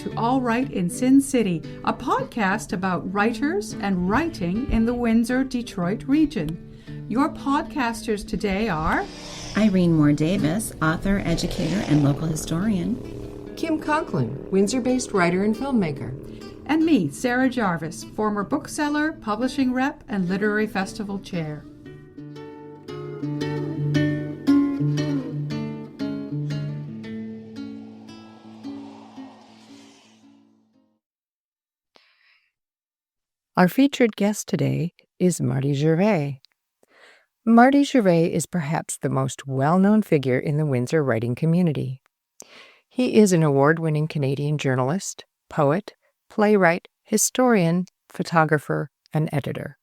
to All Right in Sin City, a podcast about writers and writing in the Windsor, Detroit region. Your podcasters today are Irene Moore Davis, author, educator, and local historian. Kim Conklin, Windsor-based writer and filmmaker. And me, Sarah Jarvis, former bookseller, publishing rep, and literary festival chair. Our featured guest today is Marty Gervais. Marty Gervais is perhaps the most well-known figure in the Windsor writing community. He is an award-winning Canadian journalist, poet, playwright, historian, photographer, and editor.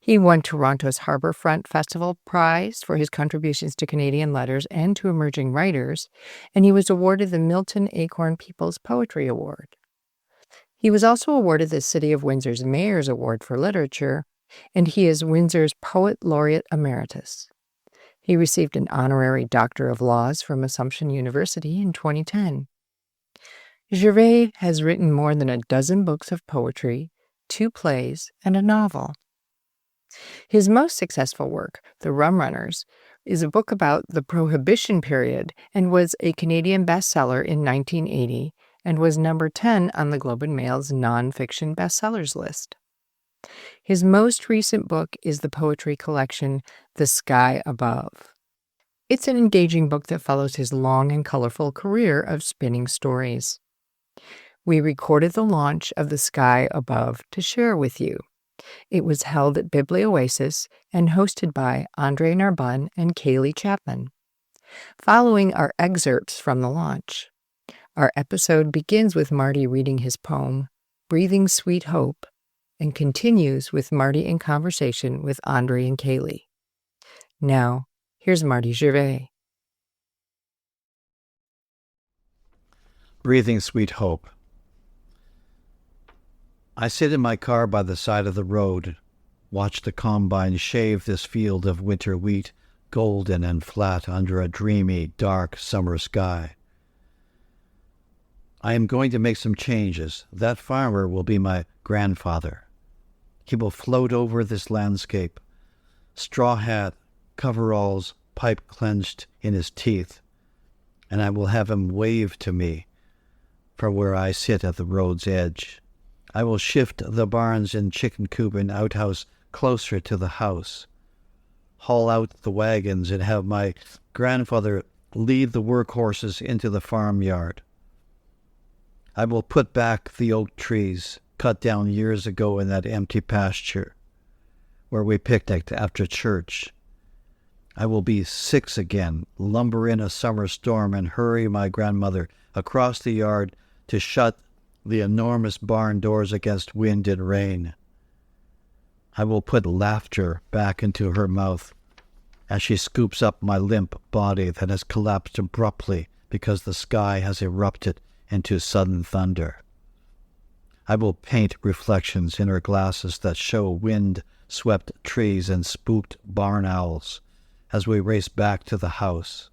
He won Toronto's Harbourfront Festival Prize for his contributions to Canadian letters and to emerging writers, and he was awarded the Milton Acorn People's Poetry Award. He was also awarded the City of Windsor's Mayor's Award for Literature, and he is Windsor's Poet Laureate Emeritus. He received an honorary Doctor of Laws from Assumption University in 2010. Gervais has written more than a dozen books of poetry, 2 plays, and a novel. His most successful work, The Rumrunners, is a book about the Prohibition period and was a Canadian bestseller in 1980 and was number 10 on the Globe and Mail's nonfiction bestsellers list. His most recent book is the poetry collection The Sky Above. It's an engaging book that follows his long and colorful career of spinning stories. We recorded the launch of The Sky Above to share with you. It was held at Biblioasis and hosted by Andre Narbonne and Kaylee Chapman. Following are excerpts from the launch. Our episode begins with Marty reading his poem, Breathing Sweet Hope, and continues with Marty in conversation with Andre and Kaylee. Now, here's Marty Gervais. Breathing Sweet Hope. I sit in my car by the side of the road, watch the combine shave this field of winter wheat, golden and flat under a dreamy, dark summer sky. I am going to make some changes. That farmer will be my grandfather. He will float over this landscape, straw hat, coveralls, pipe clenched in his teeth, and I will have him wave to me from where I sit at the road's edge. I will shift the barns and chicken coop and outhouse closer to the house, haul out the wagons, and have my grandfather lead the workhorses into the farmyard. I will put back the oak trees cut down years ago in that empty pasture where we picnicked after church. I will be 6 again, lumber in a summer storm, and hurry my grandmother across the yard to shut the enormous barn doors against wind and rain. I will put laughter back into her mouth as she scoops up my limp body that has collapsed abruptly because the sky has erupted into sudden thunder. I will paint reflections in her glasses that show wind-swept trees and spooked barn owls as we race back to the house.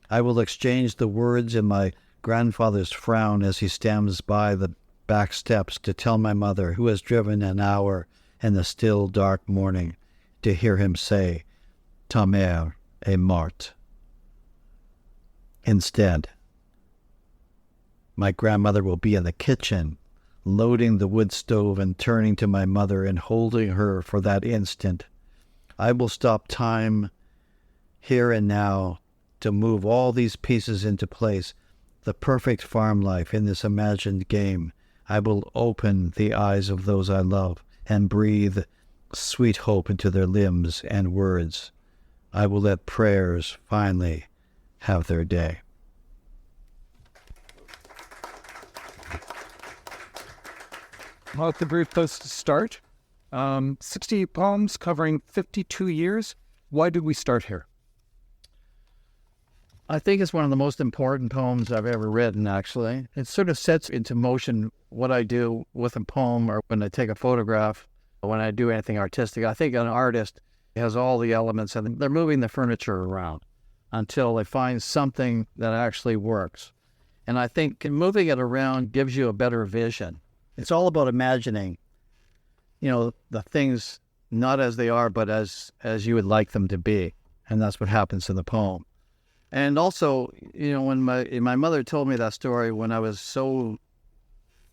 I will exchange the words in my grandfather's frown as he stands by the back steps to tell my mother, who has driven an hour in the still dark morning, to hear him say, "Ta mère est morte." Instead, my grandmother will be in the kitchen, loading the wood stove and turning to my mother and holding her for that instant. I will stop time here and now to move all these pieces into place, the perfect farm life in this imagined game. I will open the eyes of those I love and breathe sweet hope into their limbs and words. I will let prayers finally have their day. Well, it's a very close to start. 60 poems covering 52 years. Why did we start here? I think it's one of the most important poems I've ever written, actually. It sort of sets into motion what I do with a poem or when I take a photograph, or when I do anything artistic. I think an artist has all the elements and they're moving the furniture around until they find something that actually works. And I think moving it around gives you a better vision. It's all about imagining, the things not as they are, but as you would like them to be. And that's what happens in the poem. And also, when my mother told me that story when I was so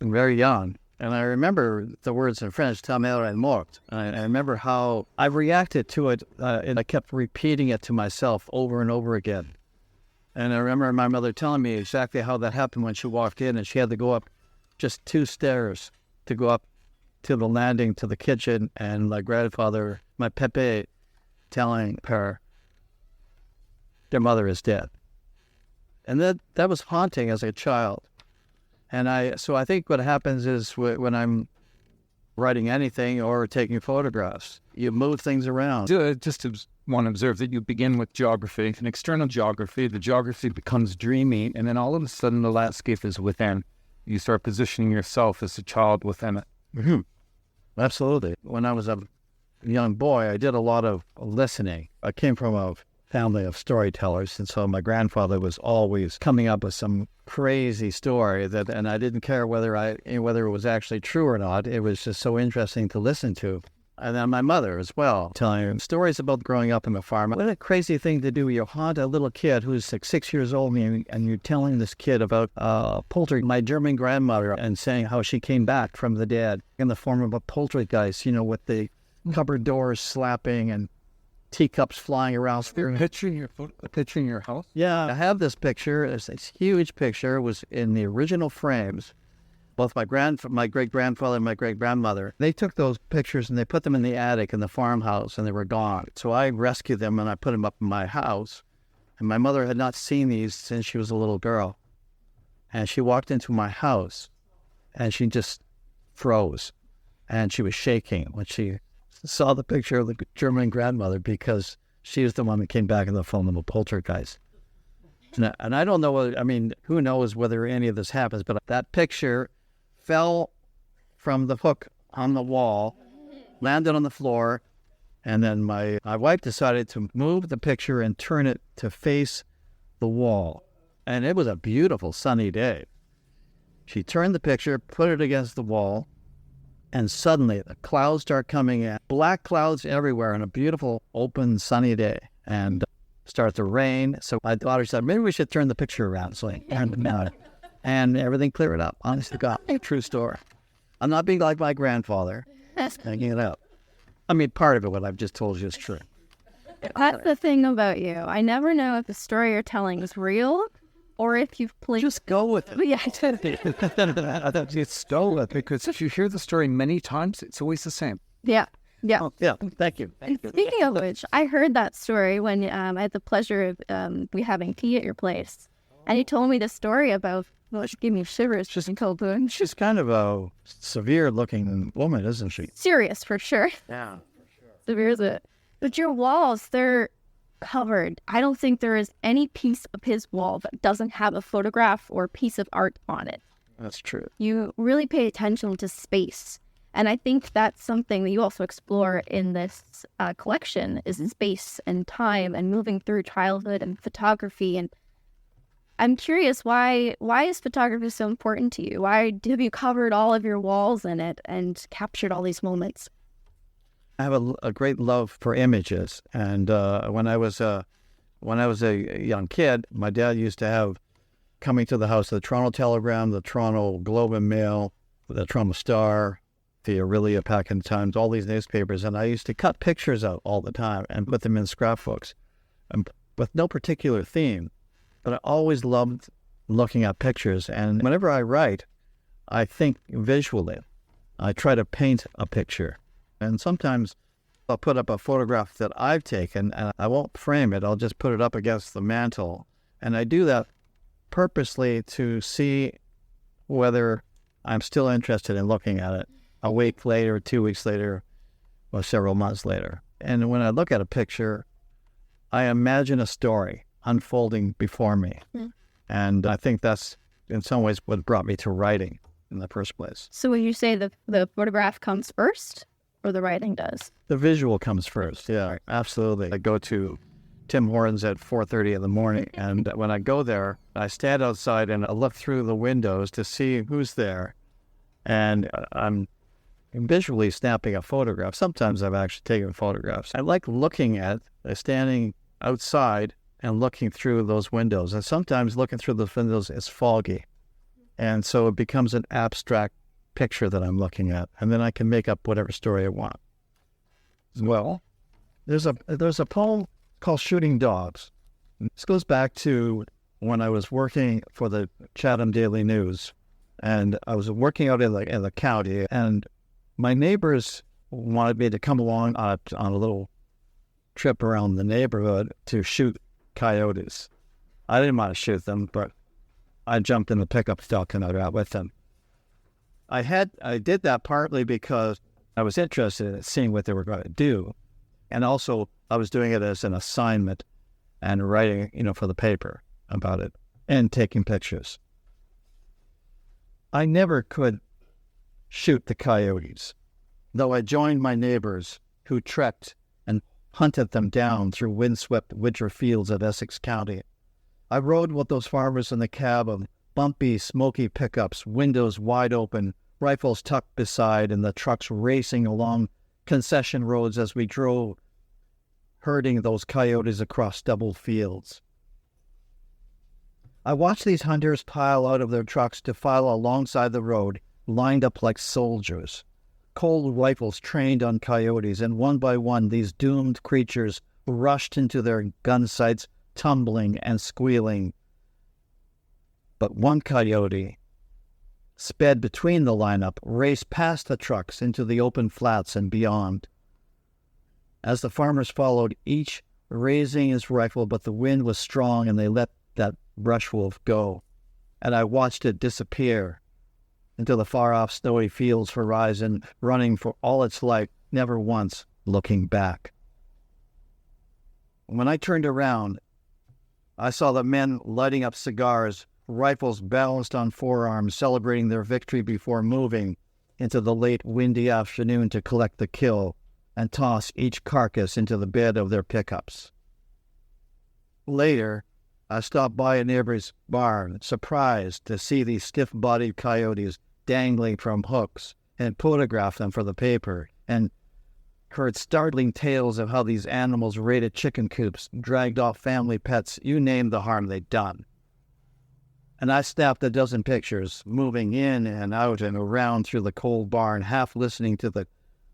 very young, and I remember the words in French, "ta mère est morte." I remember how I reacted to it, and I kept repeating it to myself over and over again. And I remember my mother telling me exactly how that happened when she walked in, and she had to go up just 2 stairs to go up to the landing to the kitchen, and my grandfather, my Pepe, telling her their mother is dead. And that was haunting as a child. And so I think what happens is when I'm writing anything or taking photographs, you move things around. Just want to observe that you begin with geography, an external geography. The geography becomes dreamy, and then all of a sudden the landscape is within. You start positioning yourself as a child within it. Mm-hmm. Absolutely. When I was a young boy, I did a lot of listening. I came from a family of storytellers, and so my grandfather was always coming up with some crazy story and I didn't care whether it was actually true or not. It was just so interesting to listen to. And then my mother as well, telling stories about growing up in a farm. What a crazy thing to do. You haunt a little kid who's like 6 years old, and you're telling this kid about my German grandmother, and saying how she came back from the dead in the form of a poltergeist, with the cupboard doors slapping and teacups flying around. Picturing your house? Yeah, I have this picture. It's this huge picture. It was in the original frames. Both my great-grandfather and my great-grandmother, they took those pictures and they put them in the attic in the farmhouse, and they were gone. So I rescued them and I put them up in my house. And my mother had not seen these since she was a little girl. And she walked into my house and she just froze. And she was shaking when she saw the picture of the German grandmother, because she was the one that came back in the form of a poltergeist. And I don't know, who knows whether any of this happens, but that picture fell from the hook on the wall, landed on the floor, and then my wife decided to move the picture and turn it to face the wall. And it was a beautiful sunny day. She turned the picture, put it against the wall, and suddenly the clouds start coming in, black clouds everywhere on a beautiful, open, sunny day, and start to rain. So my daughter said, maybe we should turn the picture around. So I turned it around, and everything cleared up. Honest to God, true story. I'm not being like my grandfather, hanging it up. Part of it, what I've just told you, is true. That's the thing about you. I never know if the story you're telling is real or if you've played. Just go with it. Yeah. It's go with it, because if you hear the story many times, it's always the same. Yeah. Yeah. Oh, yeah. Thank you. Speaking of which, I heard that story when I had the pleasure of we having tea at your place. And you told me the story about, it gave me shivers. She's kind of a severe-looking woman, isn't she? Serious, for sure. Yeah. Severe is it. But your walls, they're covered. I don't think there is any piece of his wall that doesn't have a photograph or piece of art on it. That's true. You really pay attention to space. And I think that's something that you also explore in this collection, is space and time and moving through childhood and photography. And I'm curious, why is photography so important to you? Why have you covered all of your walls in it and captured all these moments? I have a great love for images, and when I was a young kid, my dad used to have coming to the house the Toronto Telegram, the Toronto Globe and Mail, the Toronto Star, the Aurelia Packet Times, all these newspapers, and I used to cut pictures out all the time and put them in scrapbooks, with no particular theme. But I always loved looking at pictures, and whenever I write, I think visually. I try to paint a picture. And sometimes I'll put up a photograph that I've taken, and I won't frame it. I'll just put it up against the mantle. And I do that purposely to see whether I'm still interested in looking at it a week later, 2 weeks later, or several months later. And when I look at a picture, I imagine a story unfolding before me. Mm. And I think that's, in some ways, what brought me to writing in the first place. So would you say the photograph comes first? Or the writing does? The visual comes first, yeah, absolutely. I go to Tim Hortons at 4:30 in the morning. And when I go there, I stand outside and I look through the windows to see who's there. And I'm visually snapping a photograph. Sometimes I've actually taken photographs. I like looking at, standing outside and looking through those windows. And sometimes looking through those windows is foggy. And so it becomes an abstract picture that I'm looking at. And then I can make up whatever story I want. Well, there's a poem called Shooting Dogs. This goes back to when I was working for the Chatham Daily News. And I was working out in the county, and my neighbors wanted me to come along on a little trip around the neighborhood to shoot coyotes. I didn't want to shoot them, but I jumped in the pickup truck and I got with them. I did that partly because I was interested in seeing what they were going to do, and also I was doing it as an assignment and writing, for the paper about it and taking pictures. I never could shoot the coyotes, though I joined my neighbors who trekked and hunted them down through windswept winter fields of Essex County. I rode with those farmers in the cab of bumpy, smoky pickups, windows wide open, rifles tucked beside, and the trucks racing along concession roads as we drove, herding those coyotes across stubbled fields. I watched these hunters pile out of their trucks to file alongside the road, lined up like soldiers. Cold rifles trained on coyotes, and one by one these doomed creatures rushed into their gun sights, tumbling and squealing. But one coyote sped between the lineup, raced past the trucks into the open flats and beyond. As the farmers followed, each raising his rifle, but the wind was strong and they let that brush wolf go, and I watched it disappear into the far-off snowy fields horizon, running for all its life, never once looking back. When I turned around, I saw the men lighting up cigars, rifles balanced on forearms, celebrating their victory before moving into the late windy afternoon to collect the kill and toss each carcass into the bed of their pickups. Later, I stopped by a neighbor's barn, surprised to see these stiff-bodied coyotes dangling from hooks, and photographed them for the paper, and heard startling tales of how these animals raided chicken coops, dragged off family pets, you name the harm they'd done. And I snapped a dozen pictures, moving in and out and around through the cold barn, half listening to the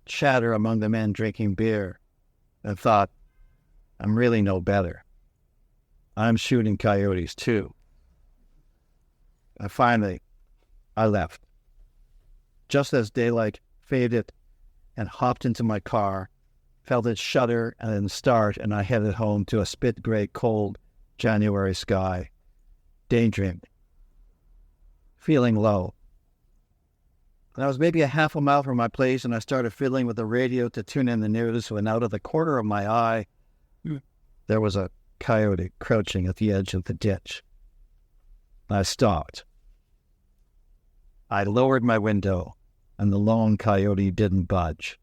chatter among the men drinking beer, and thought, I'm really no better. I'm shooting coyotes too. And finally, I left. Just as daylight faded and hopped into my car, felt it shudder and then start, and I headed home to a spit-gray, cold January sky, daydreaming, feeling low. And I was maybe a half a mile from my place, and I started fiddling with the radio to tune in the news, when out of the corner of my eye, there was a coyote crouching at the edge of the ditch. I stopped. I lowered my window, and the lone coyote didn't budge.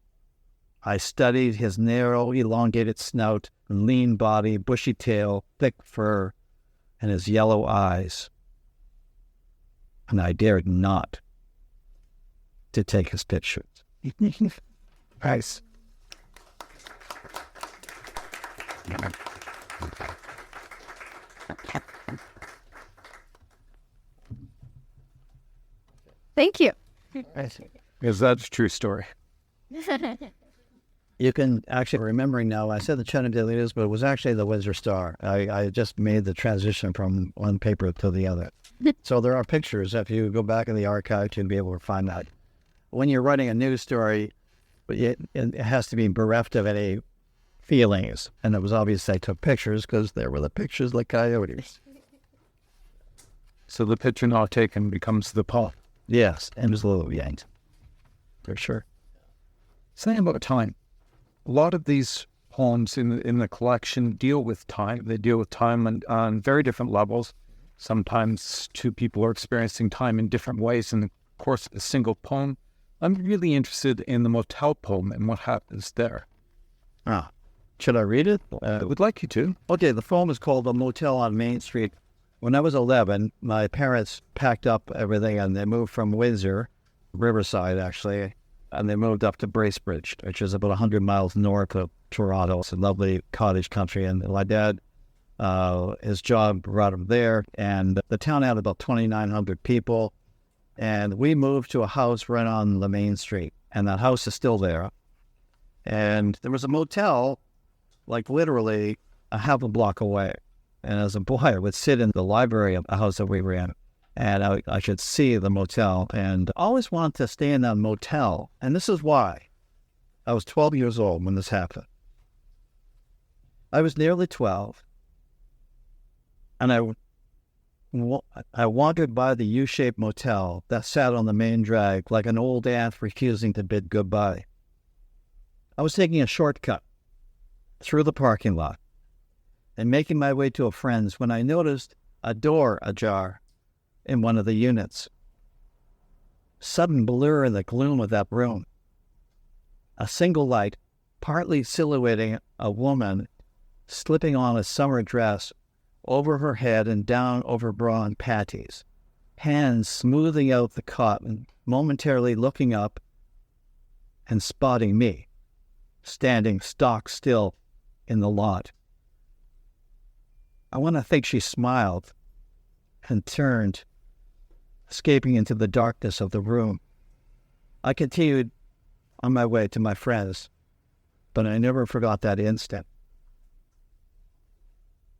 I studied his narrow, elongated snout, lean body, bushy tail, thick fur, and his yellow eyes. And I dared not to take his pictures. Nice. Thank you. Because that's a true story. You can actually, remembering now, I said the Chatham Daily News, but it was actually the Windsor Star. I just made the transition from one paper to the other. So there are pictures. If you go back in the archive, you'll be able to find that. When you're writing a news story, it has to be bereft of any feelings. And it was obvious I took pictures because there were the pictures like coyotes. So the picture not taken becomes the poem. Yes, and it was a little yanked, for sure. Something about time. A lot of these poems in the collection deal with time. They deal with time on very different levels. Sometimes two people are experiencing time in different ways in the course of a single poem. I'm really interested in the motel poem and what happens there. Should I read it? I would like you to. Okay, the poem is called A Motel on Main Street. When I was 11, my parents packed up everything and they moved from Windsor, Riverside actually, and they moved up to Bracebridge, which is about 100 miles north of Toronto. It's a lovely cottage country. And my dad, his job brought him there. And the town had about 2,900 people. And we moved to a house right on the main street. And that house is still there. And there was a motel, like literally a half a block away. And as a boy, I would sit in the library of the house that we were in, and I could see the motel, and I always wanted to stay in that motel. And this is why. I was 12 years old when this happened. I was nearly 12, and I wandered by the U-shaped motel that sat on the main drag like an old aunt refusing to bid goodbye. I was taking a shortcut through the parking lot and making my way to a friend's when I noticed a door ajar in one of the units. Sudden blur in the gloom of that room. A single light, partly silhouetting a woman slipping on a summer dress over her head and down over bra and panties, hands smoothing out the cotton, momentarily looking up and spotting me, standing stock still in the lot. I want to think she smiled and turned, escaping into the darkness of the room. I continued on my way to my friends, but I never forgot that instant.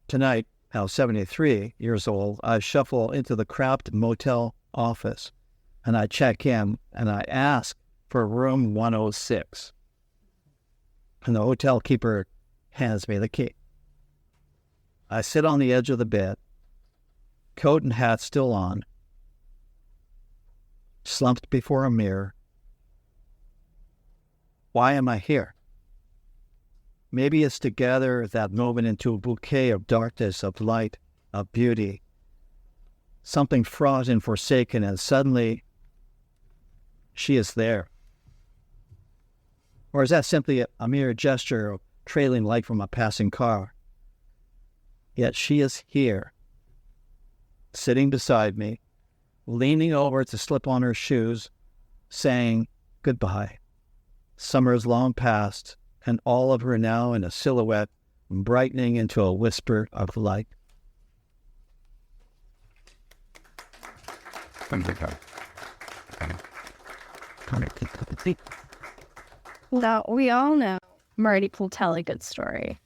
Tonight, now 73 years old, I shuffle into the cramped motel office, and I check in, and I ask for room 106. And the hotel keeper hands me the key. I sit on the edge of the bed, coat and hat still on, slumped before a mirror. Why am I here? Maybe it's to gather that moment into a bouquet of darkness, of light, of beauty, something fraught and forsaken, and suddenly she is there. Or is that simply a mere gesture of trailing light from a passing car? Yet she is here, sitting beside me, leaning over to slip on her shoes, saying goodbye. Summer is long past, and all of her now in a silhouette, brightening into a whisper of light. Now, we all know Marty will tell a good story,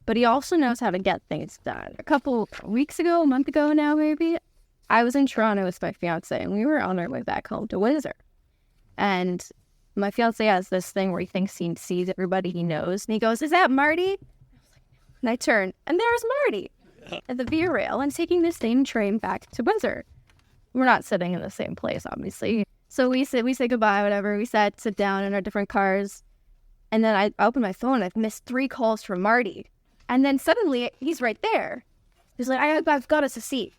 but he also knows how to get things done. A month ago now maybe, I was in Toronto with my fiance, and we were on our way back home to Windsor. And my fiance has this thing where he thinks he sees everybody he knows, and he goes, "Is that Marty?" And I turn, and there's Marty at the Via Rail and taking the same train back to Windsor. We're not sitting in the same place, obviously. So we say goodbye, whatever. We sit down in our different cars. And then I open my phone, I've missed 3 calls from Marty. And then suddenly he's right there. He's like, I've got us a seat.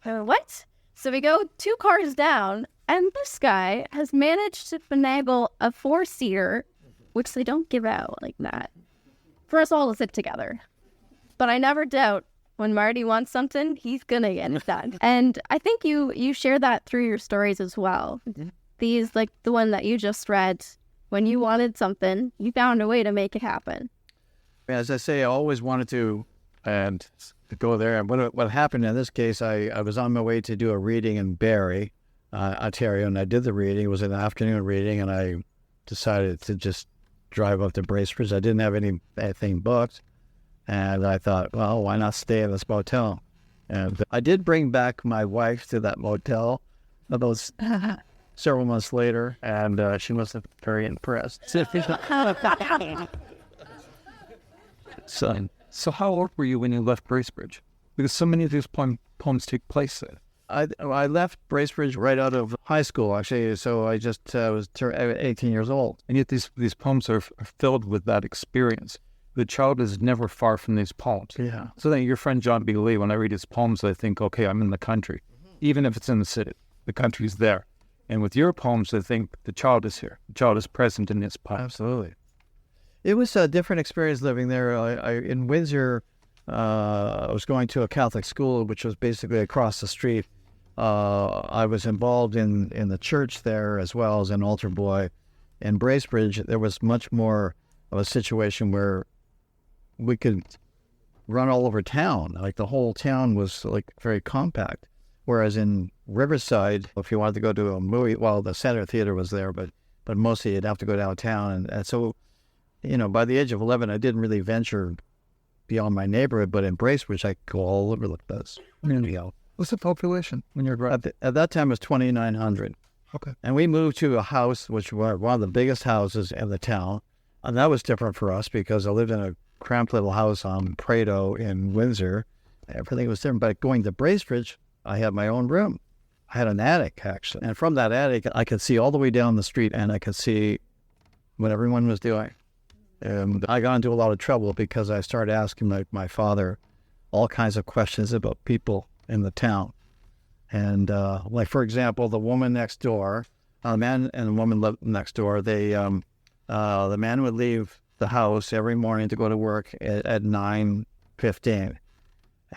I went, what? So we go 2 cars down, and this guy has managed to finagle a 4-seater, which they don't give out like that, for us all to sit together. But I never doubt when Marty wants something, he's gonna get it done. And I think you share that through your stories as well. Mm-hmm. These, like the one that you just read, when you wanted something, you found a way to make it happen. As I say, I always wanted to go there. And what happened in this case, I was on my way to do a reading in Barrie, Ontario, and I did the reading. It was an afternoon reading, and I decided to just drive up to Bracebridge. I didn't have anything booked, and I thought, well, why not stay in this motel? And I did bring back my wife to that motel about several months later, and she was very impressed. So how old were you when you left Bracebridge? Because so many of these poems take place there. I left Bracebridge right out of high school, actually, so I just was 18 years old. And yet these poems are filled with that experience. The child is never far from these poems. Yeah. So then your friend John B. Lee, when I read his poems, I think, okay, I'm in the country. Even if it's in the city, the country's there. And with your poems, I think the child is here. The child is present in his poems. Absolutely. It was a different experience living there. In Windsor, I was going to a Catholic school, which was basically across the street. I was involved in the church there as well as an altar boy. In Bracebridge, there was much more of a situation where we could run all over town. Like the whole town was like very compact. Whereas in Riverside, if you wanted to go to a movie, well, the Center Theater was there, but mostly you'd have to go downtown. And so, by the age of 11, I didn't really venture beyond my neighborhood, but in Bracebridge, I could go all over the place. What's the population when you're growing? At that time, it was 2,900. Okay. And we moved to a house, which was one of the biggest houses in the town. And that was different for us because I lived in a cramped little house on Prado in Windsor. Everything was different. But going to Bracebridge, I had my own room. I had an attic, actually. And from that attic, I could see all the way down the street, and I could see what everyone was doing. And I got into a lot of trouble because I started asking my father all kinds of questions about people in the town. And like, for example, the woman next door, a man and a woman lived next door. The man would leave the house every morning to go to work at 9:15.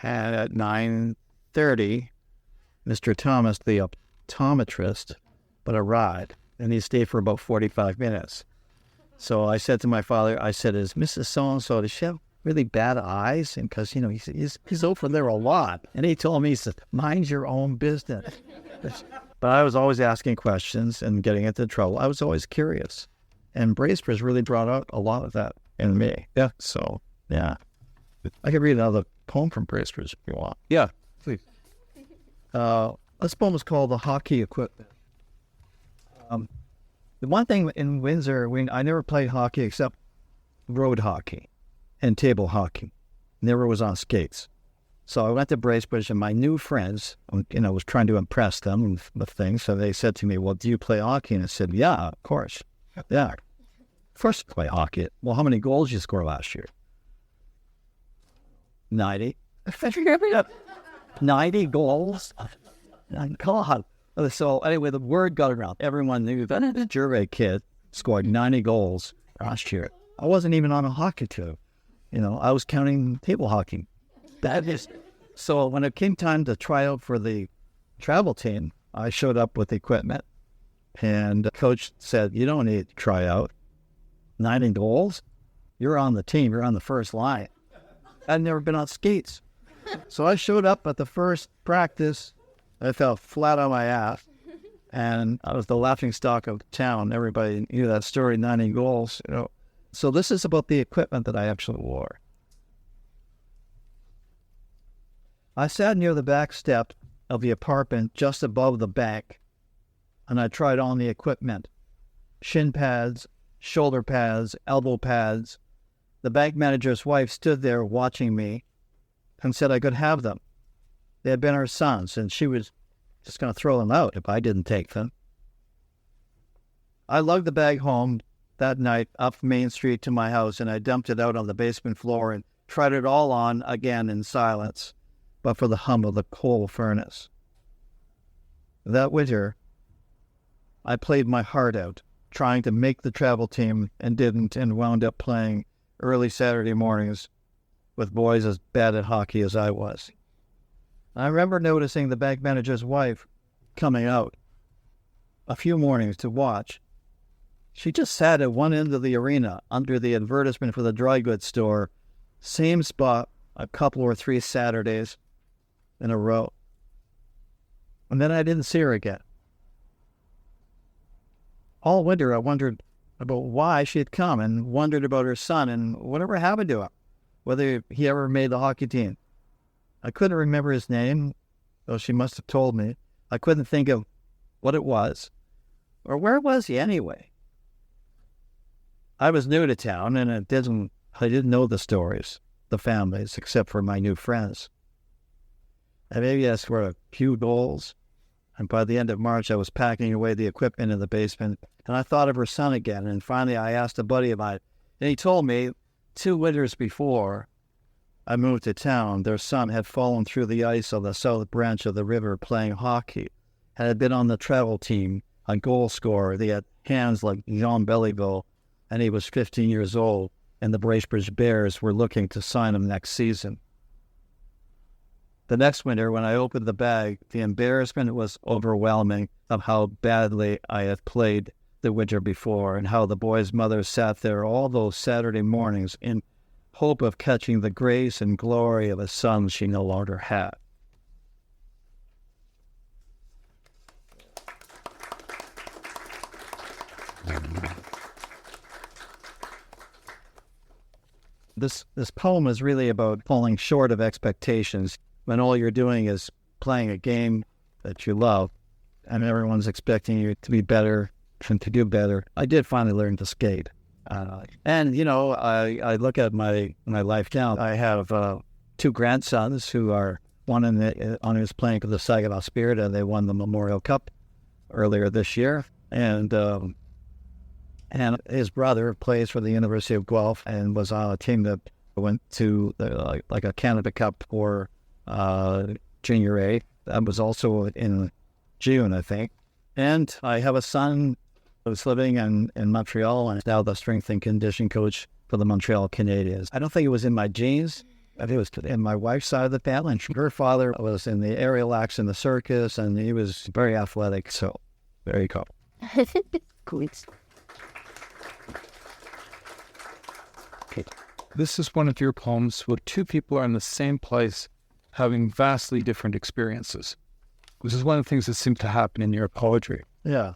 And at 9:30, Mr. Thomas, the optometrist, would arrive, and he stayed for about 45 minutes. So I said to my father, I said, is Mrs. So-and-so, does she have really bad eyes? And because, he's over there a lot. And he told me, he said, mind your own business. But I was always asking questions and getting into trouble. I was always curious. And Bracebridge really brought out a lot of that in me. Yeah. So, yeah. I could read another poem from Bracebridge if you want. Yeah, please. This poem is called The Hockey Equipment. The one thing in Windsor, I never played hockey except road hockey and table hockey. Never was on skates. So I went to Bracebridge, and my new friends, was trying to impress them with things. So they said to me, well, do you play hockey? And I said, yeah, of course. Yeah. First play hockey. Well, how many goals did you score last year? 90. 90 goals? God. So anyway, the word got around. Everyone knew that the Gervais kid scored 90 goals last year. I wasn't even on a hockey team. I was counting table hockey. So when it came time to try out for the travel team, I showed up with equipment, and the coach said, you don't need to try out. 90 goals? You're on the team. You're on the first line. I'd never been on skates. So I showed up at the first practice. I fell flat on my ass, and I was the laughing stock of the town. Everybody knew that story, 90 goals. So this is about the equipment that I actually wore. I sat near the back step of the apartment just above the bank, and I tried on the equipment. Shin pads, shoulder pads, elbow pads. The bank manager's wife stood there watching me and said I could have them. They had been her son's, and she was just going to throw them out if I didn't take them. I lugged the bag home that night up Main Street to my house, and I dumped it out on the basement floor and tried it all on again in silence, but for the hum of the coal furnace. That winter, I played my heart out, trying to make the travel team, and didn't, and wound up playing early Saturday mornings with boys as bad at hockey as I was. I remember noticing the bank manager's wife coming out a few mornings to watch. She just sat at one end of the arena under the advertisement for the dry goods store, same spot a couple or 3 Saturdays in a row. And then I didn't see her again. All winter I wondered about why she had come, and wondered about her son and whatever happened to him, whether he ever made the hockey team. I couldn't remember his name, though she must have told me. I couldn't think of what it was, or where was he anyway. I was new to town, and I didn't know the stories, the families, except for my new friends. And maybe I scored a few goals, and by the end of March, I was packing away the equipment in the basement, and I thought of her son again, and finally I asked a buddy of mine, and he told me 2 winters before I moved to town, their son had fallen through the ice on the south branch of the river playing hockey, and had been on the travel team, a goal scorer. They had hands like Jean Beliveau, and he was 15 years old. and the Bracebridge Bears were looking to sign him next season. The next winter, when I opened the bag, the embarrassment was overwhelming of how badly I had played the winter before, and how the boy's mother sat there all those Saturday mornings in hope of catching the grace and glory of a son she no longer had. This poem is really about falling short of expectations when all you're doing is playing a game that you love and everyone's expecting you to be better and to do better. I did finally learn to skate. And, you know, I look at my life now. I have 2 grandsons who are, one is playing for the Saginaw Spirit, and they won the Memorial Cup earlier this year. And his brother plays for the University of Guelph and was on a team that went to like a Canada Cup for Junior A. That was also in June, I think. And I have a son who's living in Montreal and is now the strength and conditioning coach for the Montreal Canadiens. I don't think it was in my genes. I think it was in my wife's side of the family. And her father was in the aerial acts in the circus, and he was very athletic. So there you go. Cool. This is one of your poems where 2 people are in the same place having vastly different experiences. This is one of the things that seems to happen in your poetry. Yeah.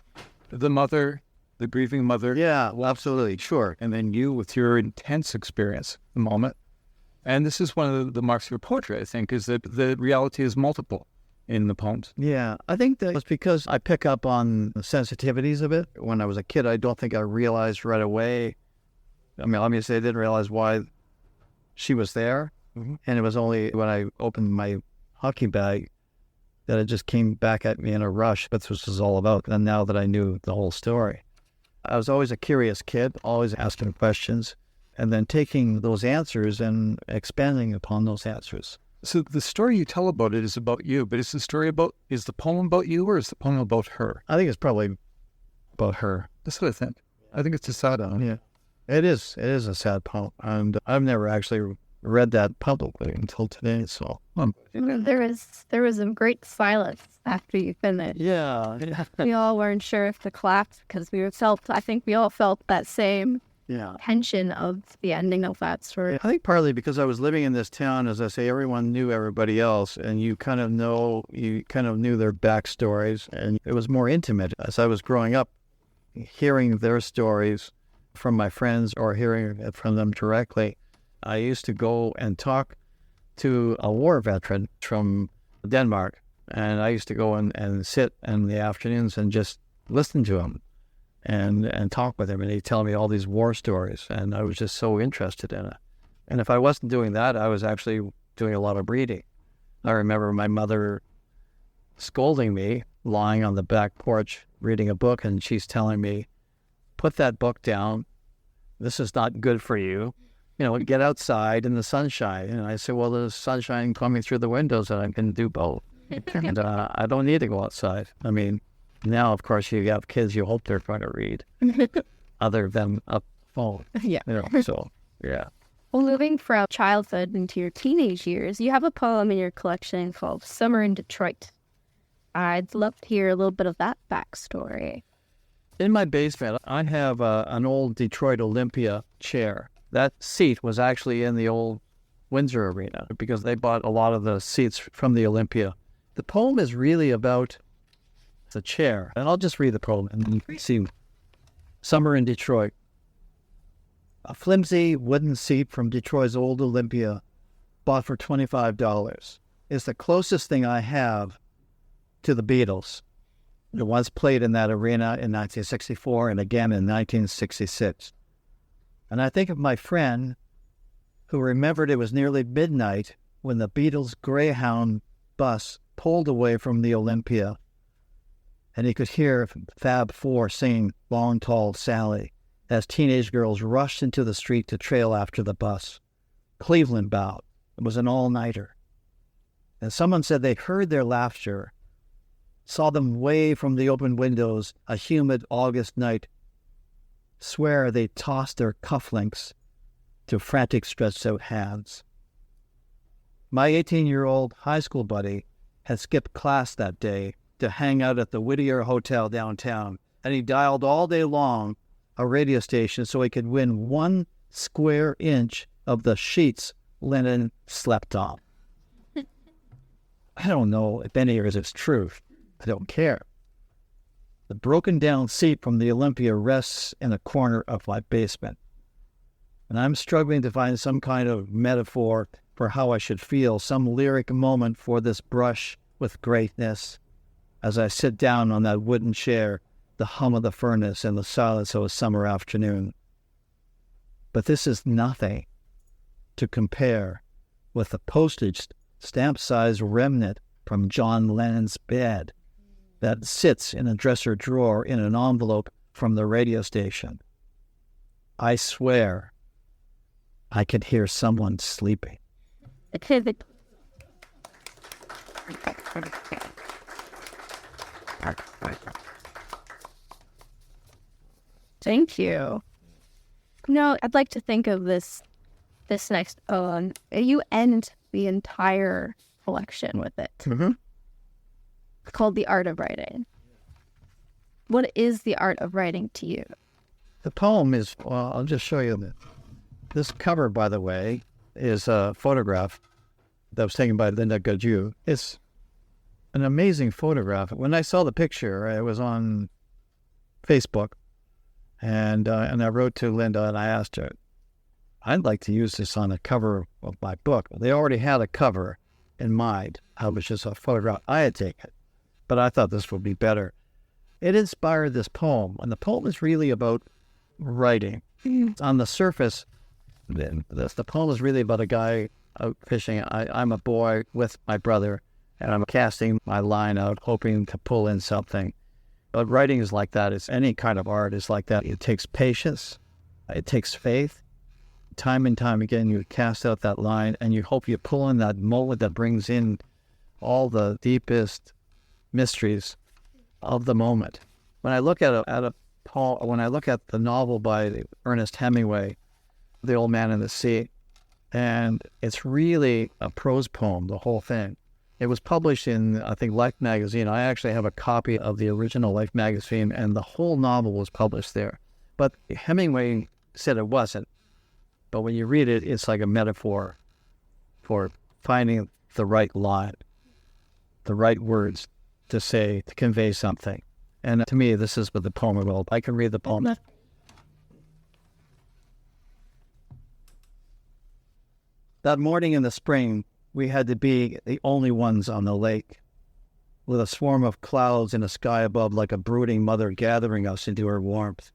The mother, the grieving mother. Yeah, well, absolutely. Sure. And then you with your intense experience, the moment. And this is one of the marks of your poetry, I think, is that the reality is multiple in the poems. Yeah, I think that was because I pick up on the sensitivities of it. When I was a kid, I don't think I realized right away. I mean, obviously, I didn't realize why she was there. Mm-hmm. And it was only when I opened my hockey bag that it just came back at me in a rush. That's what this was all about. And now that I knew the whole story, I was always a curious kid, always asking questions, and then taking those answers and expanding upon those answers. So the story you tell about it is about you, but is the poem about you, or is the poem about her? I think it's probably about her. That's what I think. I think it's a sad poem. Yeah, it is. It is a sad poem, and I've never actually read that publicly until today. So there was a great silence after you finished. Yeah. We all weren't sure if to clap because I think we all felt that same tension of the ending of that story. I think partly because I was living in this town, as I say, everyone knew everybody else, and you kind of knew their backstories, and it was more intimate. As I was growing up, hearing their stories from my friends or hearing it from them directly, I used to go and talk to a war veteran from Denmark, and I used to go and sit in the afternoons and just listen to him and talk with him, and he'd tell me all these war stories, and I was just so interested in it. And if I wasn't doing that, I was actually doing a lot of reading. I remember my mother scolding me, lying on the back porch reading a book, and she's telling me, "Put that book down. This is not good for you. You know, get outside in the sunshine." And I said, "Well, there's sunshine coming through the windows, and I can do both. And I don't need to go outside." I mean, now, of course, you have kids, you hope they're going to read, other than a phone. Yeah. You know, so, yeah. Well, moving from childhood into your teenage years, you have a poem in your collection called Summer in Detroit. I'd love to hear a little bit of that backstory. In my basement, I have an old Detroit Olympia chair. That seat was actually in the old Windsor Arena because they bought a lot of the seats from the Olympia. The poem is really about the chair, and I'll just read the poem and you can see. Summer in Detroit. A flimsy wooden seat from Detroit's old Olympia, bought for $25, is the closest thing I have to the Beatles. It once played in that arena in 1964 and again in 1966. And I think of my friend who remembered it was nearly midnight when the Beatles' Greyhound bus pulled away from the Olympia, and he could hear Fab Four singing Long Tall Sally as teenage girls rushed into the street to trail after the bus. Cleveland bound. It was an all-nighter. And someone said they heard their laughter, saw them wave from the open windows a humid August night, swear they tossed their cufflinks to frantic, stretched-out hands. My 18-year-old high school buddy had skipped class that day to hang out at the Whittier Hotel downtown, and he dialed all day long a radio station so he could win 1 square inch of the sheets Lennon slept on. I don't know if any of it is true. I don't care. The broken-down seat from the Olympia rests in a corner of my basement, and I'm struggling to find some kind of metaphor for how I should feel, some lyric moment for this brush with greatness as I sit down on that wooden chair, the hum of the furnace and the silence of a summer afternoon. But this is nothing to compare with the postage stamp-sized remnant from John Lennon's bed that sits in a dresser drawer in an envelope from the radio station. I swear I could hear someone sleeping. Thank you. No, I'd like to think of this next poem. You end the entire collection with it. Mm-hmm. It's called The Art of Writing. What is the art of writing to you? The poem is, well, I'll just show you this cover, by the way, is a photograph that was taken by Linda Gaju. It's an amazing photograph. When I saw the picture, it was on Facebook, and I wrote to Linda and I asked her, I'd like to use this on the cover of my book. They already had a cover in mind. It was just a photograph I had taken, but I thought this would be better. It inspired this poem, and the poem is really about writing. On the surface, the poem is really about a guy out fishing. I'm a boy with my brother, and I'm casting my line out, hoping to pull in something. But writing is like that. It's any kind of art is like that. It takes patience. It takes faith. Time and time again, you cast out that line, and you hope you pull in that moment that brings in all the deepest mysteries of the moment. When I look at when I look at the novel by Ernest Hemingway, The Old Man and the Sea, and it's really a prose poem, the whole thing. It was published in, I think, Life magazine. I actually have a copy of the original Life magazine, and the whole novel was published there. But Hemingway said it wasn't. But when you read it, it's like a metaphor for finding the right line, the right words to say, to convey something. And to me, this is what the poem is about. I can read the poem. That morning in the spring, we had to be the only ones on the lake, with a swarm of clouds in the sky above like a brooding mother gathering us into her warmth.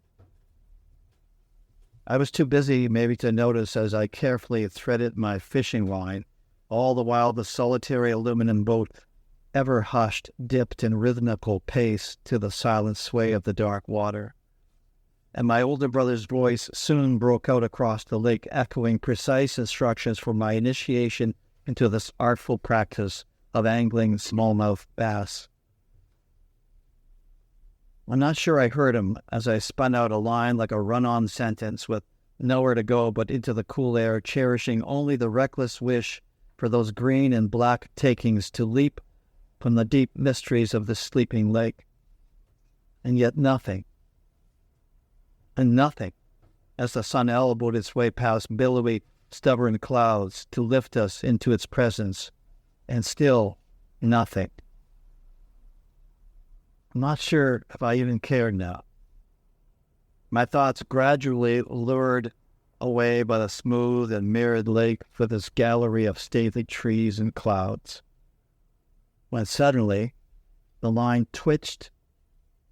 I was too busy maybe to notice as I carefully threaded my fishing line, all the while the solitary aluminum boat, ever hushed, dipped in rhythmical pace to the silent sway of the dark water. And my older brother's voice soon broke out across the lake, echoing precise instructions for my initiation into this artful practice of angling smallmouth bass. I'm not sure I heard him as I spun out a line like a run-on sentence with nowhere to go but into the cool air, cherishing only the reckless wish for those green and black takings to leap from the deep mysteries of the sleeping lake. And yet nothing, and nothing, as the sun elbowed its way past billowy, stubborn clouds to lift us into its presence, and still nothing. I'm not sure if I even cared now. My thoughts gradually lured away by the smooth and mirrored lake with its gallery of stately trees and clouds, when suddenly the line twitched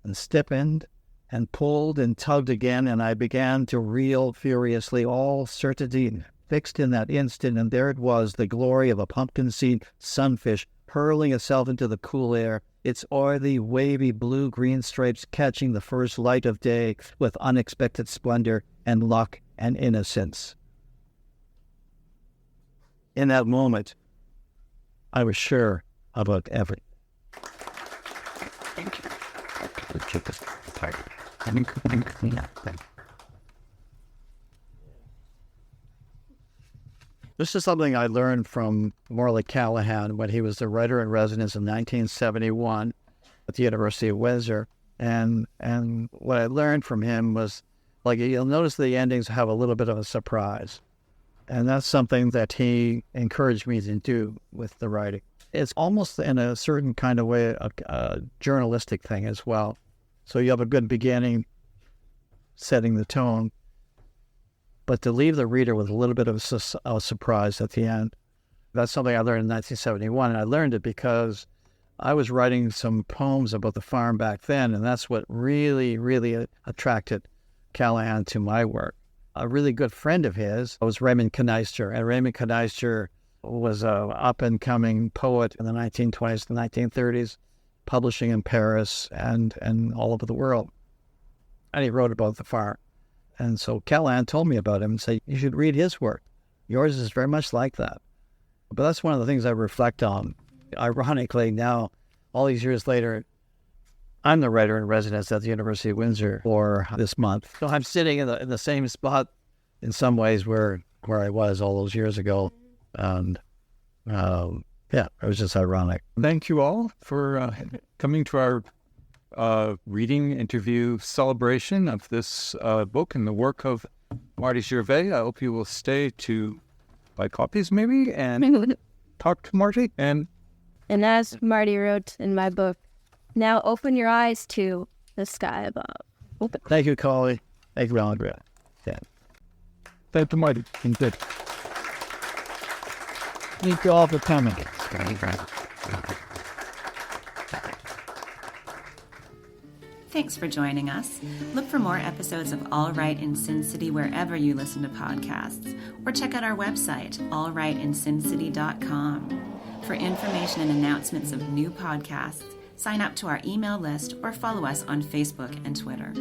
and stiffened and pulled and tugged again, and I began to reel furiously, all certainty fixed in that instant, and there it was, the glory of a pumpkin seed sunfish hurling itself into the cool air, its oily, wavy blue-green stripes catching the first light of day with unexpected splendor and luck and innocence. In that moment, I was sure about everything. This is something I learned from Morley Callahan when he was the writer-in-residence in 1971 at the University of Windsor. And what I learned from him was, like, you'll notice the endings have a little bit of a surprise. And that's something that he encouraged me to do with the writing. It's almost in a certain kind of way a journalistic thing as well. So you have a good beginning, setting the tone, but to leave the reader with a little bit of a surprise at the end. That's something I learned in 1971, and I learned it because I was writing some poems about the farm back then, and that's what really, really attracted Callahan to my work. A really good friend of his was Raymond Kneister, and Raymond Kneister was an up-and-coming poet in the 1920s and 1930s, publishing in Paris and all over the world. And he wrote about the farm. And so Callahan told me about him and said, you should read his work. Yours is very much like that. But that's one of the things I reflect on. Ironically, now, all these years later, I'm the writer-in-residence at the University of Windsor for this month. So I'm sitting in the same spot in some ways where I was all those years ago. And it was just ironic. Thank you all for coming to our reading interview celebration of this book and the work of Marty Gervais. I hope you will stay to buy copies maybe and talk to Marty. And as Marty wrote in my book, now open your eyes to the sky above. Open. Thank you, Collie. Thank you, Andrea. Yeah. thank you, Marty. Indeed. Thank you all for coming. Thanks for joining us. Look for more episodes of All Right in Sin City wherever you listen to podcasts, or check out our website, allrightinsincity.com. For information and announcements of new podcasts, sign up to our email list or follow us on Facebook and Twitter.